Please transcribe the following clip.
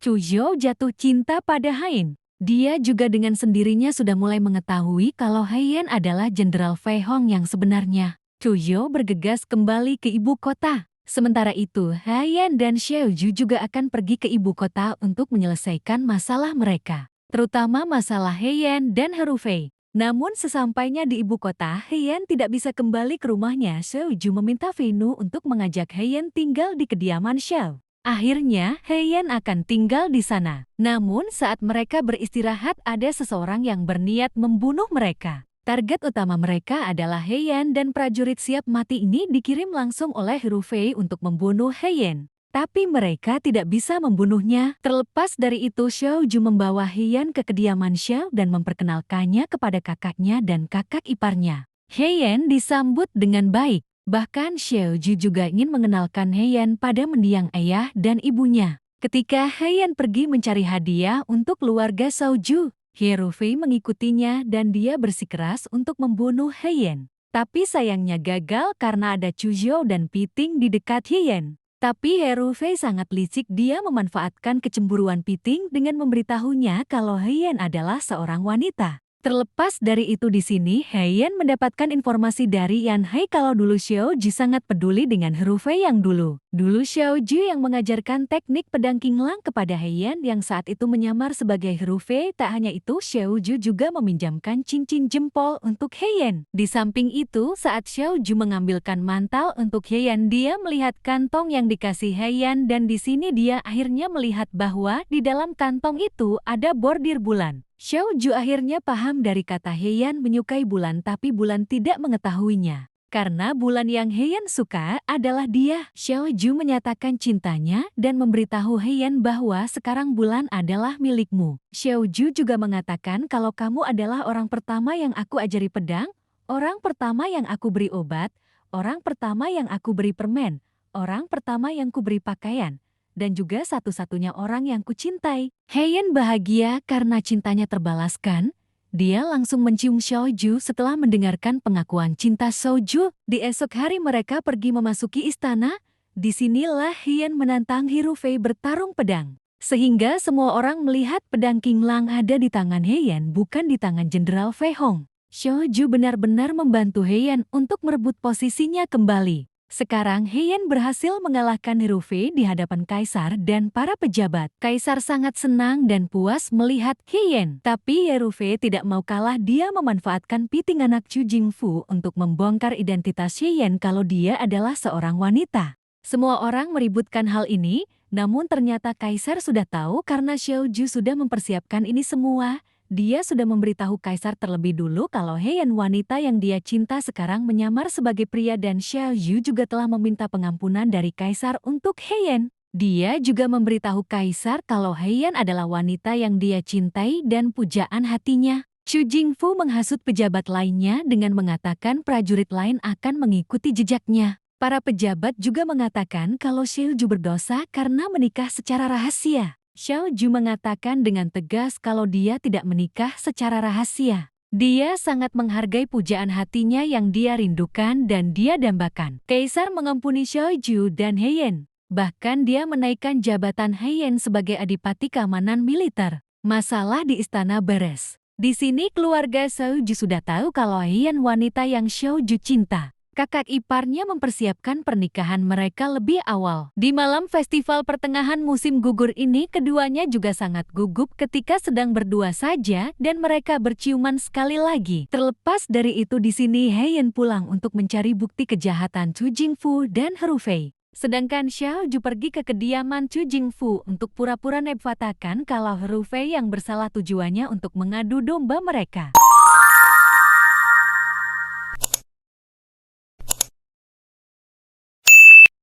Chu Zhou jatuh cinta pada Hain. Dia juga dengan sendirinya sudah mulai mengetahui kalau Haiyan adalah Jenderal Fei Hong yang sebenarnya. Chu Zhou bergegas kembali ke ibu kota. Sementara itu, Haiyan dan Xiao Ju juga akan pergi ke ibu kota untuk menyelesaikan masalah mereka, terutama masalah Haiyan dan Herufei. Namun sesampainya di ibu kota, Haiyan tidak bisa kembali ke rumahnya. Xiao Ju meminta Fei Nu untuk mengajak Haiyan tinggal di kediaman Xiao. Akhirnya, Haiyan akan tinggal di sana. Namun saat mereka beristirahat ada seseorang yang berniat membunuh mereka. Target utama mereka adalah Haiyan dan prajurit siap mati ini dikirim langsung oleh Herufei untuk membunuh Haiyan. Tapi mereka tidak bisa membunuhnya. Terlepas dari itu, Xiao Ju membawa Haiyan ke kediaman Xiao dan memperkenalkannya kepada kakaknya dan kakak iparnya. Haiyan disambut dengan baik. Bahkan Xiao Ju juga ingin mengenalkan Haiyan pada mendiang ayah dan ibunya. Ketika Haiyan pergi mencari hadiah untuk keluarga Xiao Ju, Herufei mengikutinya dan dia bersikeras untuk membunuh Haiyan. Tapi sayangnya gagal karena ada Chu Zhou dan Piting di dekat Haiyan. Tapi Herufei sangat licik, dia memanfaatkan kecemburuan Piting dengan memberitahunya kalau Haiyan adalah seorang wanita. Terlepas dari itu di sini, Haiyan mendapatkan informasi dari Yan Hai kalau dulu Xiao Ju sangat peduli dengan Herufei yang dulu. Dulu Xiao Ju yang mengajarkan teknik pedang Qinglang kepada Haiyan yang saat itu menyamar sebagai Herufei. Tak hanya itu, Xiao Ju juga meminjamkan cincin jempol untuk Haiyan. Di samping itu, saat Xiao Ju mengambilkan mantel untuk Haiyan, dia melihat kantong yang dikasih Haiyan dan di sini dia akhirnya melihat bahwa di dalam kantong itu ada bordir bulan. Xiao Ju akhirnya paham dari kata Haiyan menyukai bulan, tapi bulan tidak mengetahuinya. Karena bulan yang Haiyan suka adalah dia. Xiao Ju menyatakan cintanya dan memberitahu Haiyan bahwa sekarang bulan adalah milikmu. Xiao Ju juga mengatakan kalau kamu adalah orang pertama yang aku ajari pedang, orang pertama yang aku beri obat, orang pertama yang aku beri permen, orang pertama yang kuberi pakaian, dan juga satu-satunya orang yang kucintai. Haiyan bahagia karena cintanya terbalaskan. Dia langsung mencium Xiao Ju setelah mendengarkan pengakuan cinta Xiao Ju. Di esok hari mereka pergi memasuki istana. Disinilah Haiyan menantang Herufei bertarung pedang. Sehingga semua orang melihat pedang Qinglang ada di tangan Haiyan, bukan di tangan Jenderal Fei Hong. Xiao Ju benar-benar membantu Haiyan untuk merebut posisinya kembali. Sekarang Haiyan berhasil mengalahkan Herufei di hadapan Kaisar dan para pejabat. Kaisar sangat senang dan puas melihat Haiyan. Tapi Herufei tidak mau kalah, dia memanfaatkan Piting anak Chu Jingfu untuk membongkar identitas Haiyan kalau dia adalah seorang wanita. Semua orang meributkan hal ini, namun ternyata Kaisar sudah tahu karena Xiao Ju sudah mempersiapkan ini semua. Dia sudah memberitahu Kaisar terlebih dulu kalau Haiyan wanita yang dia cinta sekarang menyamar sebagai pria dan Xiao Ju juga telah meminta pengampunan dari Kaisar untuk Haiyan. Dia juga memberitahu Kaisar kalau Haiyan adalah wanita yang dia cintai dan pujaan hatinya. Chu Jingfu menghasut pejabat lainnya dengan mengatakan prajurit lain akan mengikuti jejaknya. Para pejabat juga mengatakan kalau Xiao Ju berdosa karena menikah secara rahasia. Xiao Ju mengatakan dengan tegas kalau dia tidak menikah secara rahasia. Dia sangat menghargai pujaan hatinya yang dia rindukan dan dia dambakan. Kaisar mengampuni Xiao Ju dan Haiyan. Bahkan dia menaikkan jabatan Haiyan sebagai adipati keamanan militer. Masalah di istana beres. Di sini keluarga Xiao Ju sudah tahu kalau Haiyan wanita yang Xiao Ju cinta. Kakak iparnya mempersiapkan pernikahan mereka lebih awal. Di malam festival pertengahan musim gugur ini, keduanya juga sangat gugup ketika sedang berdua saja dan mereka berciuman sekali lagi. Terlepas dari itu di sini Haiyan pulang untuk mencari bukti kejahatan Chu Jingfu dan Herufei. Sedangkan Xiao Ju pergi ke kediaman Chu Jingfu untuk pura-pura nebfatakan kalau Herufei yang bersalah, tujuannya untuk mengadu domba mereka.